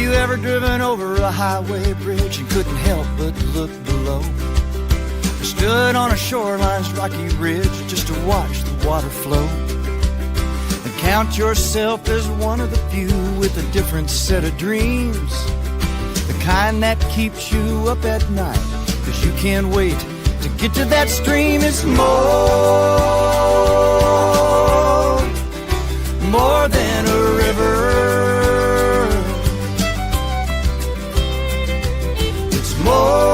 you ever driven over a highway bridge and couldn't help but look below? Or stood on a shoreline's rocky ridge just to watch the water flow? And count yourself as one of the few with a different set of dreams, the kind that keeps you up at night, 'cause you can't wait to get to that stream. It's more than a river. It's more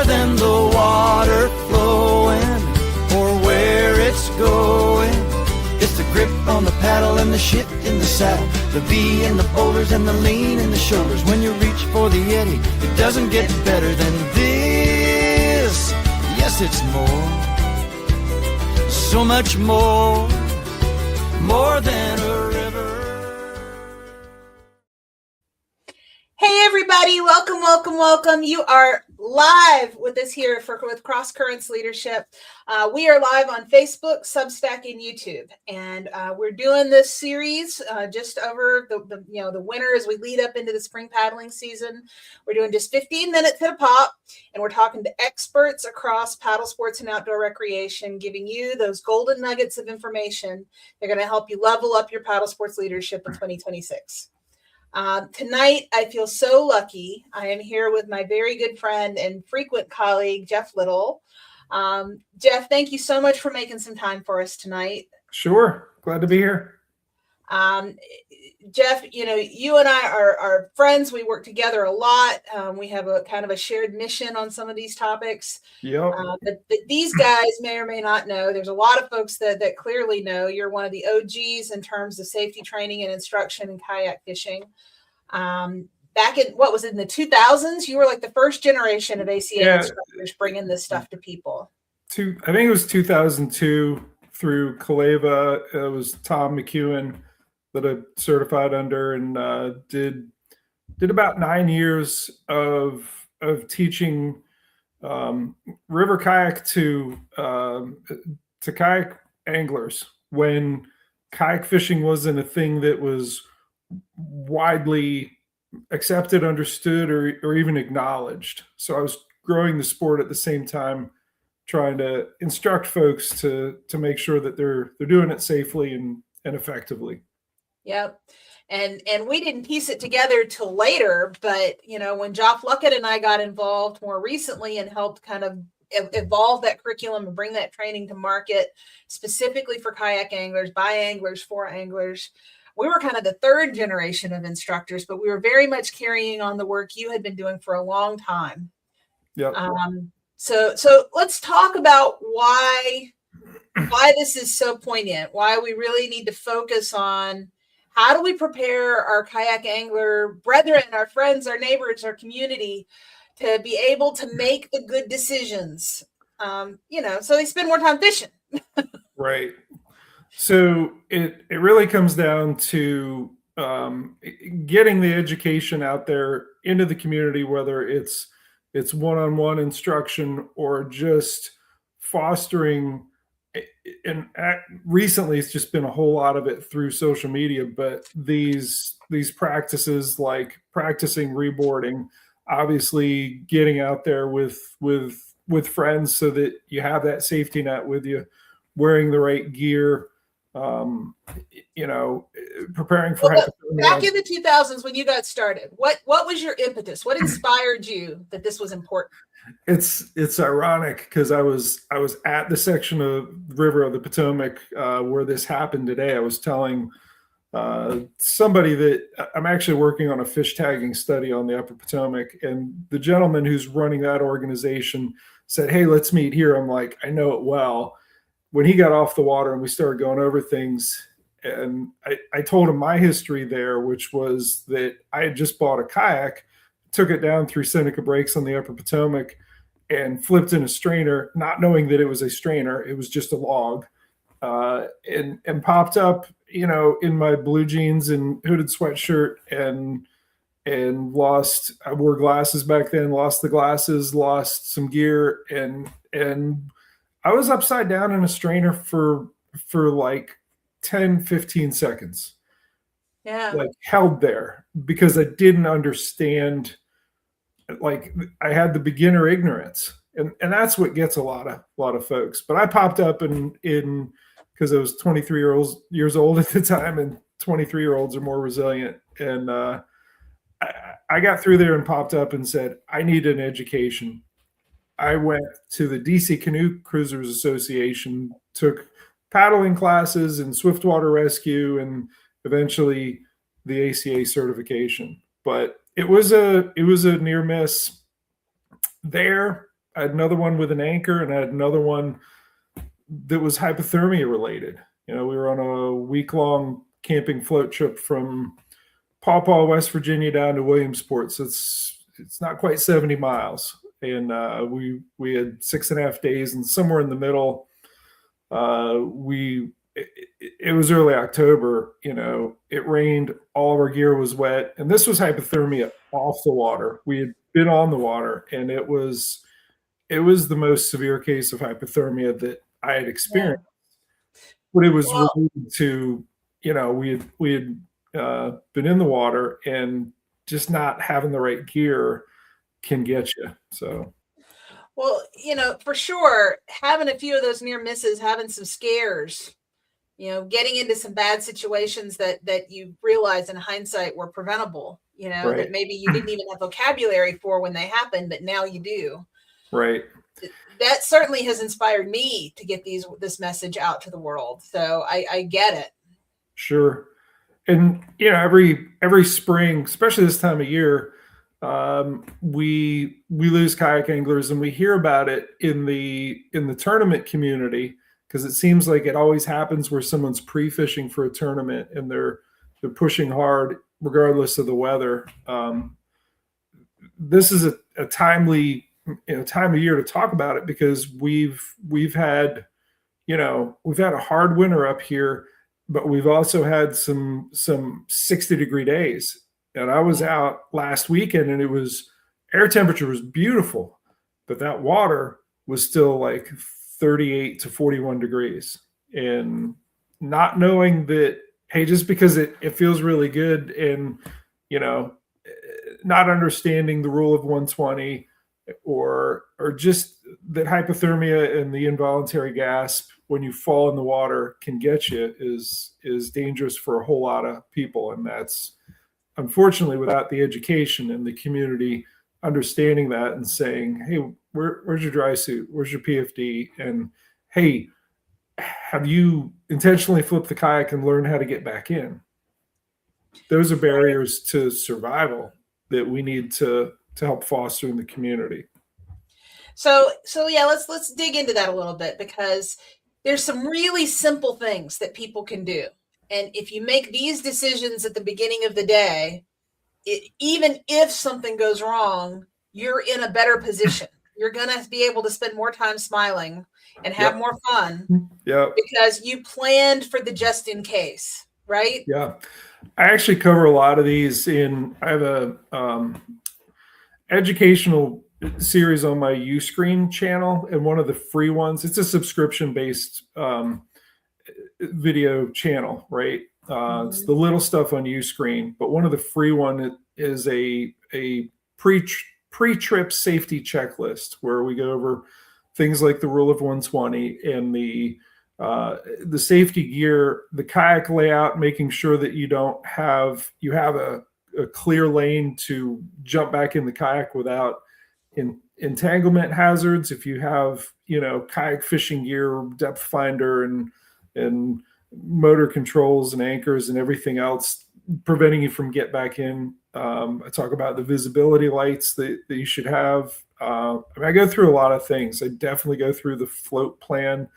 than the water flowing or where it's going. It's the grip on the paddle and the shit in the saddle, the V in the boulders and the lean in the shoulders. When you reach for the eddy, it doesn't get better than this. Yes, it's more. So much more than a river. Hey everybody, welcome. You are live with us here with Cross Currents Leadership. We are live on Facebook, Substack, and YouTube, and we're doing this series just over the winter as we lead up into the spring paddling season. We're doing just 15 minutes at a pop, and we're talking to experts across paddle sports and outdoor recreation, giving you those golden nuggets of information. They're going to help you level up your paddle sports leadership in 2026. Tonight, I feel so lucky. I am here with my very good friend and frequent colleague, Jeff Little. Jeff, thank you so much for making some time for us tonight. Sure. Glad to be here. Jeff, you and I are friends. We work together a lot. We have a kind of a shared mission on some of these topics. Yep. But these guys may or may not know. There's a lot of folks that clearly know. You're one of the OGs in terms of safety training and instruction in kayak fishing. Back in, in the 2000s, you were like the first generation of ACA instructors bringing this stuff to people. I think it was 2002 through Kaleva. It was Tom McEwen that I certified under, and did about 9 years of teaching river kayak to kayak anglers when kayak fishing wasn't a thing that was widely accepted, understood, or even acknowledged. So I was growing the sport at the same time, trying to instruct folks to make sure that they're doing it safely and effectively. Yep. And we didn't piece it together till later, but when Joff Luckett and I got involved more recently and helped kind of evolve that curriculum and bring that training to market specifically for kayak anglers, by anglers, for anglers, we were kind of the third generation of instructors, but we were very much carrying on the work you had been doing for a long time. Yep. So let's talk about why this is so poignant, why we really need to focus on how do we prepare our kayak angler brethren, our friends, our neighbors, our community to be able to make the good decisions, so they spend more time fishing. Right. So it really comes down to getting the education out there into the community, whether it's one-on-one instruction or just fostering. And recently, it's just been a whole lot of it through social media. But these practices like practicing reboarding, obviously getting out there with friends so that you have that safety net with you, wearing the right gear. Preparing for back in the 2000s when you got started, what was your impetus? What inspired you that this was important? It's ironic because I was at the section of River of the Potomac where this happened today. I was telling somebody that I'm actually working on a fish tagging study on the Upper Potomac, and the gentleman who's running that organization said, "Hey, let's meet here." I'm like, I know it well. When he got off the water and we started going over things, and I told him my history there, which was that I had just bought a kayak, took it down through Seneca Breaks on the Upper Potomac, and flipped in a strainer, not knowing that it was a strainer. It was just a log, and popped up, in my blue jeans and hooded sweatshirt, and lost. I wore glasses back then. Lost the glasses, lost some gear, and I was upside down in a strainer for like 10, 15 seconds, Yeah. like held there, because I didn't understand. Like, I had the beginner ignorance, and that's what gets a lot of folks. But I popped up in because I was 23 years old at the time, and 23-year-olds are more resilient. And I got through there and popped up and said, I need an education. I went to the DC Canoe Cruisers Association, took paddling classes and swiftwater rescue, and eventually the ACA certification. But it was a near miss there. I had another one with an anchor, and I had another one that was hypothermia related. We were on a week-long camping float trip from Paw Paw, West Virginia, down to Williamsport. So it's not quite 70 miles. And we had 6.5 days, and somewhere in the middle, it was early October. It rained, all of our gear was wet, and this was hypothermia off the water. We had been on the water, and it was the most severe case of hypothermia that I had experienced. Yeah. But it was related to, we had been in the water, and just not having the right gear can get you. So, well, for sure, having a few of those near misses, having some scares, getting into some bad situations that you realize in hindsight were preventable, right. That maybe you didn't even have vocabulary for when they happened, but now you do. Right. That certainly has inspired me to get this message out to the world. So I get it. Sure. And, every spring, especially this time of year, we lose kayak anglers, and we hear about it in the tournament community, because it seems like it always happens where someone's pre-fishing for a tournament and they're pushing hard regardless of the weather. This is a timely time of year to talk about it, because we've had a hard winter up here, but we've also had some 60-degree days. And I was out last weekend, and air temperature was beautiful, but that water was still like 38 to 41 degrees. And not knowing that, hey, just because it feels really good, and, not understanding the rule of 120, or just that hypothermia and the involuntary gasp when you fall in the water can get you is dangerous for a whole lot of people. And that's, unfortunately, without the education and the community understanding that and saying, hey, where's your dry suit? Where's your PFD? And, hey, have you intentionally flipped the kayak and learned how to get back in? Those are barriers to survival that we need to help foster in the community. So yeah, let's dig into that a little bit, because there's some really simple things that people can do. And if you make these decisions at the beginning of the day, even if something goes wrong, you're in a better position. You're going to be able to spend more time smiling and have more fun, because you planned for the just in case, right? Yeah. I actually cover a lot of these I have a educational series on my Uscreen channel, and one of the free ones, it's a subscription-based video channel, right? It's the little stuff on Uscreen, but one of the free one is a pre-trip safety checklist, where we go over things like the rule of 120 and the safety gear, the kayak layout, making sure that you have a clear lane to jump back in the kayak without entanglement hazards. If you have, kayak fishing gear, depth finder, and motor controls and anchors and everything else preventing you from get back in. I talk about the visibility lights that you should have. I go through a lot of things. I definitely go through the float plan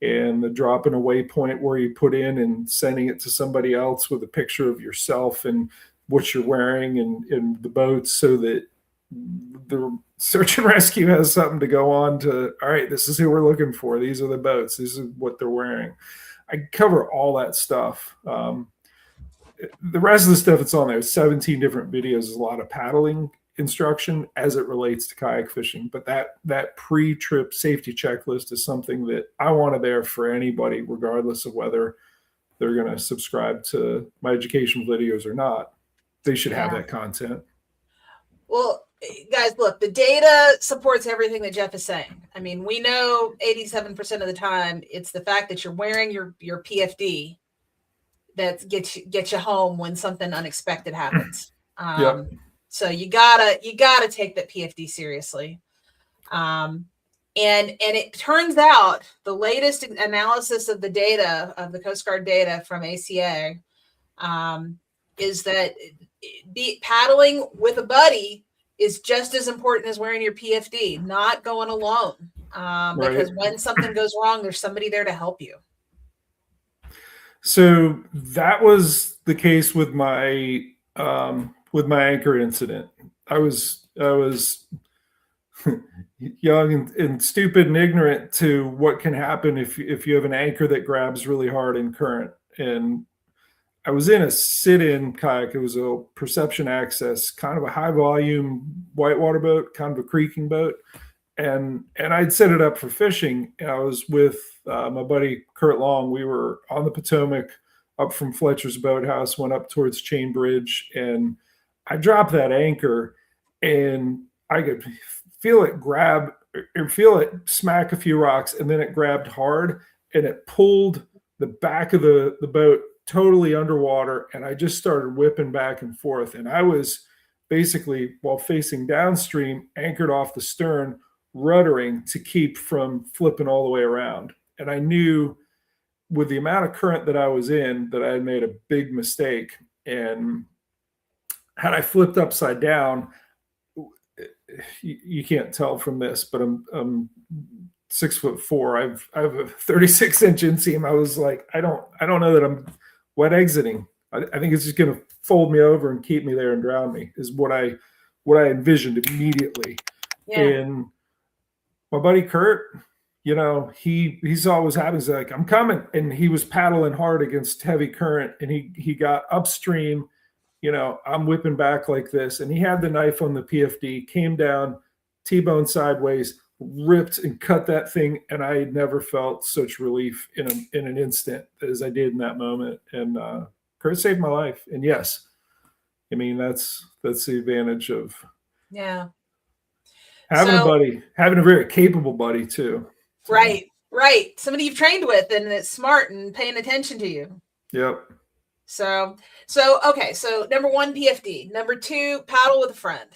and the dropping a waypoint where you put in and sending it to somebody else with a picture of yourself and what you're wearing and the boats, so that the search and rescue has something to go on to, all right, this is who we're looking for. These are the boats. This is what they're wearing. I cover all that stuff. The rest of the stuff that's on there, 17 different videos, is a lot of paddling instruction as it relates to kayak fishing. But that pre-trip safety checklist is something that I wanted there for anybody, regardless of whether they're going to subscribe to my educational videos or not. They should have that content. Well, guys, look, the data supports everything that Jeff is saying. I mean, we know 87% of the time it's the fact that you're wearing your PFD that gets you home when something unexpected happens. Yep. So you gotta take that PFD seriously. And it turns out the latest analysis of the data, of the Coast Guard data from ACA, is that paddling with a buddy is just as important as wearing your PFD, not going alone. Because when something goes wrong, there's somebody there to help you. So that was the case with my anchor incident. I was young and stupid and ignorant to what can happen if you have an anchor that grabs really hard in current. And I was in a sit-in kayak. It was a Perception Access, kind of a high volume whitewater boat, kind of a creaking boat. And I'd set it up for fishing. And I was with my buddy Kurt Long. We were on the Potomac up from Fletcher's Boathouse, went up towards Chain Bridge, and I dropped that anchor, and I could feel it grab or feel it smack a few rocks, and then it grabbed hard, and it pulled the back of the boat totally underwater, and I just started whipping back and forth. And I was basically, while facing downstream, anchored off the stern, ruddering to keep from flipping all the way around. And I knew with the amount of current that I was in that I had made a big mistake. And had I flipped upside down, you can't tell from this, but I'm 6'4". I have a 36-inch inseam. I was like, I don't know that I'm wet exiting. I think it's just going to fold me over and keep me there and drown me, is what I envisioned immediately. Yeah. And my buddy Kurt, he saw what was happening. He's like, I'm coming. And he was paddling hard against heavy current, and he got upstream. I'm whipping back like this, and he had the knife on the PFD, came down, T-bone sideways, ripped and cut that thing. And I had never felt such relief in an instant as I did in that moment. And Kurt saved my life. And yes, I mean, that's the advantage of having a buddy, having a very capable buddy too. So. Right. Somebody you've trained with and that's smart and paying attention to you. Yep. So okay. So number 1, PFD. Number 2, paddle with a friend.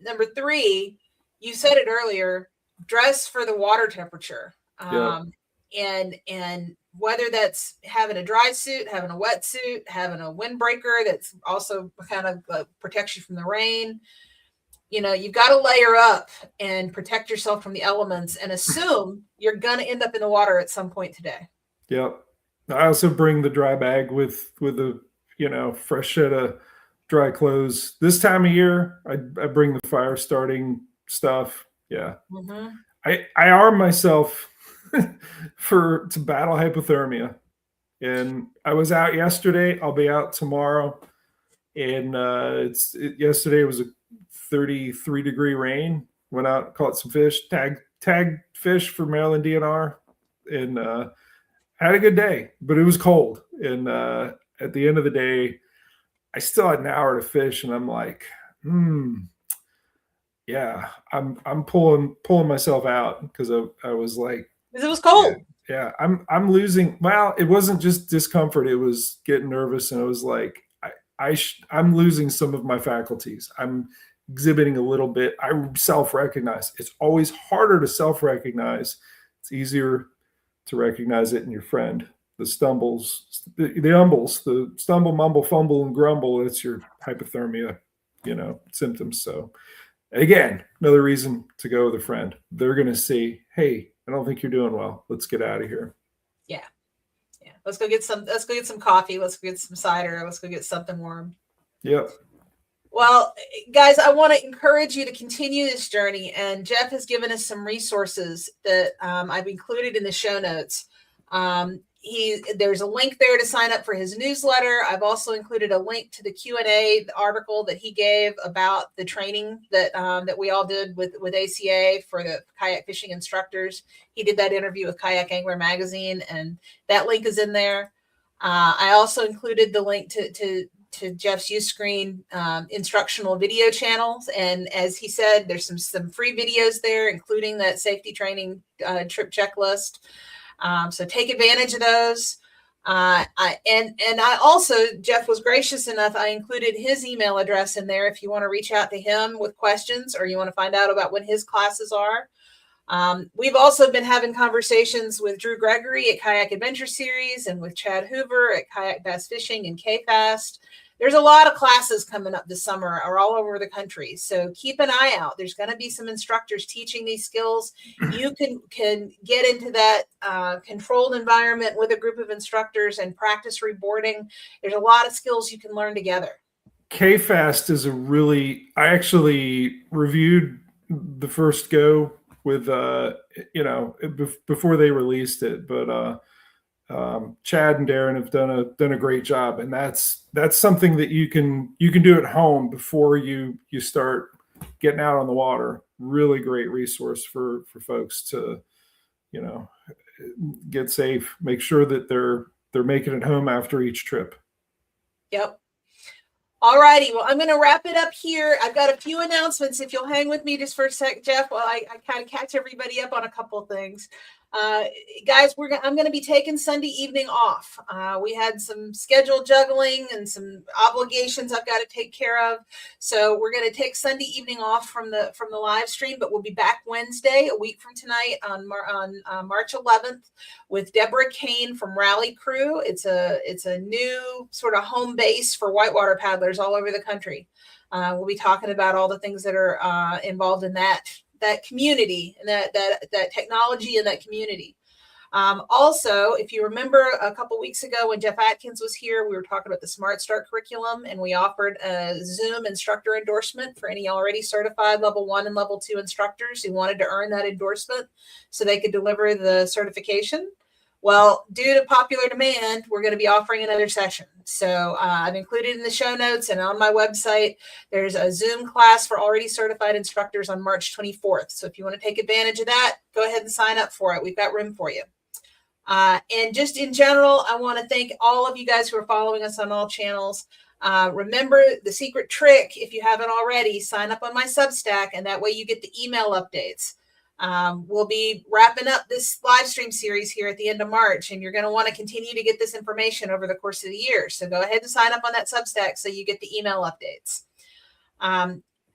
Number 3, you said it earlier, dress for the water temperature. And whether that's having a dry suit, having a wet suit, having a windbreaker that's also kind of protects you from the rain. You've got to layer up and protect yourself from the elements and assume you're going to end up in the water at some point today. Yep. I also bring the dry bag with a, fresh set of dry clothes. This time of year, I bring the fire starting stuff. Yeah. Mm-hmm. I arm myself to battle hypothermia. And I was out yesterday. I'll be out tomorrow. And yesterday was a 33-degree rain. Went out, caught some fish, tagged fish for Maryland DNR, and had a good day. But it was cold. And at the end of the day, I still had an hour to fish, and I'm like, yeah, I'm pulling myself out because I was like, because it was cold. Yeah, I'm losing. Well, it wasn't just discomfort; it was getting nervous, and it was like I'm losing some of my faculties. I'm exhibiting a little bit. I self-recognize. It's always harder to self-recognize. It's easier to recognize it in your friend. The stumbles, the umbles, the stumble, mumble, fumble, and grumble. It's your hypothermia, symptoms. So again, another reason to go with a friend. They're going to see, hey, I don't think you're doing well. Let's get out of here. Yeah. Let's go get some coffee. Let's go get some cider. Let's go get something warm. Yep. Well, guys, I want to encourage you to continue this journey. And Jeff has given us some resources that I've included in the show notes. There's a link there to sign up for his newsletter. I've also included a link to the Q&A article that he gave about the training that we all did with ACA for the kayak fishing instructors. He did that interview with Kayak Angler Magazine, and that link is in there. I also included the link to Jeff's Uscreen instructional video channels. And as he said, there's some free videos there, including that safety training trip checklist. So take advantage of those. I also, Jeff was gracious enough, I included his email address in there if you want to reach out to him with questions or you want to find out about when his classes are. We've also been having conversations with Drew Gregory at Kayak Adventure Series and with Chad Hoover at Kayak Bass Fishing and K-Fast. There's a lot of classes coming up this summer or all over the country. So keep an eye out. There's going to be some instructors teaching these skills. You can get into that controlled environment with a group of instructors and practice reboarding. There's a lot of skills you can learn together. K-Fast is I actually reviewed the first go with, before they released it, but Chad and Darren have done a great job, and that's something that you can do at home before you start getting out on the water. Really great resource for folks to, get safe, make sure that they're making it home after each trip. Yep. All righty. Well, I'm going to wrap it up here. I've got a few announcements. If you'll hang with me just for a sec, Jeff, while I kind of catch everybody up on a couple of things. Guys, I'm going to be taking Sunday evening off. We had some schedule juggling and some obligations I've got to take care of. So we're going to take Sunday evening off from the live stream, but we'll be back Wednesday, a week from tonight on March 11th with Deborah Kane from RallyCrew. It's a new sort of home base for whitewater paddlers all over the country. We'll be talking about all the things that are involved in that community and that technology and that community. Also, if you remember a couple weeks ago when Jeff Atkins was here, we were talking about the Smart Start curriculum, and we offered a Zoom instructor endorsement for any already certified level 1 and level 2 instructors who wanted to earn that endorsement so they could deliver the certification. Well, due to popular demand, we're going to be offering another session. So I've included in the show notes and on my website, there's a Zoom class for already certified instructors on March 24th. So if you want to take advantage of that, go ahead and sign up for it. We've got room for you. And just in general, I want to thank all of you guys who are following us on all channels. Remember the secret trick, if you haven't already, sign up on my Substack, and that way you get the email updates. We'll be wrapping up this live stream series here at the end of March, and you're going to want to continue to get this information over the course of the year. So go ahead and sign up on that Substack so you get the email updates.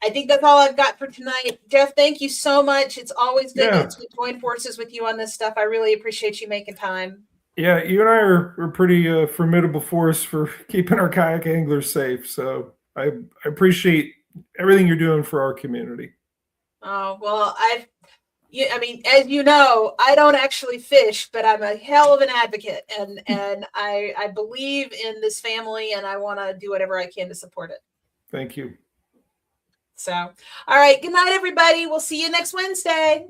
I think that's all I've got for tonight. Jeff, thank you so much. It's always good to join forces with you on this stuff. I really appreciate you making time. Yeah, you and I are pretty formidable force for keeping our kayak anglers safe. So I appreciate everything you're doing for our community. Oh, well, I mean, as you know, I don't actually fish, but I'm a hell of an advocate, and I believe in this family, and I want to do whatever I can to support it. Thank you. So, all right. Good night, everybody. We'll see you next Wednesday.